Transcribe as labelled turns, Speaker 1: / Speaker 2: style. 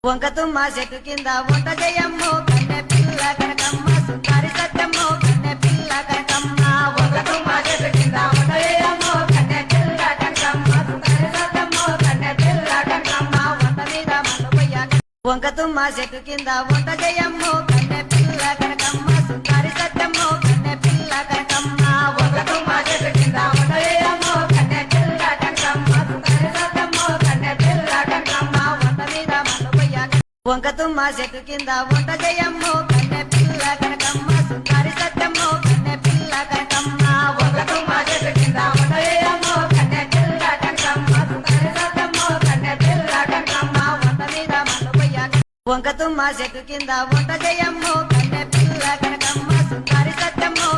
Speaker 1: వంకతుమ్మ చెట్టు కింద వంట జయమ్మో కన్నె పిల్ల కనకమ్మ సుందరి సత్యమ్మో కన్నె పిల్ల కనకమ్మ వంకతుమ్మ చెట్టు కింద వంట జయమ్మో కన్నె పిల్ల కనకమ్మ సుందరి సత్యమ్మో కన్నె పిల్ల కనకమ్మ వంట మీద మల్లపోయ్య వంకతుమ్మ చెట్టు కింద వంట జయమ్మో కన్నె పిల్ల కనకమ్మ సుందరి సత్యమ్మో కన్నె పిల్ల కనకమ్మ వంకతుమ్మ చెట్టు కింద వంట జయమ్మో కన్నె పిల్ల కనకమ్మ సుందరి సత్యమ్మో కన్నె పిల్ల కనకమ్మ వంట మీద మల్లపోయ్య వంకతుమ్మ చెట్టు కింద వంట జయమ్మో కన్నె పిల్ల కనకమ్మ సుందరి సత్యమ్మో కన్నె పిల్ల కనకమ్మ వంకతుమ్మ చెట్టు కింద వంట జయమ్మో కన్నె పిల్ల కనకమ్మ సుందరి సత్యమ్మో కన్నె పిల్ల కనకమ్మ వంట మీద మల్లపోయ్య వంకతుమ్మ చెట్టు కింద వంట జయమ్మో కన్నె పిల్ల కనకమ్మ సుందరి సత్యమ్మో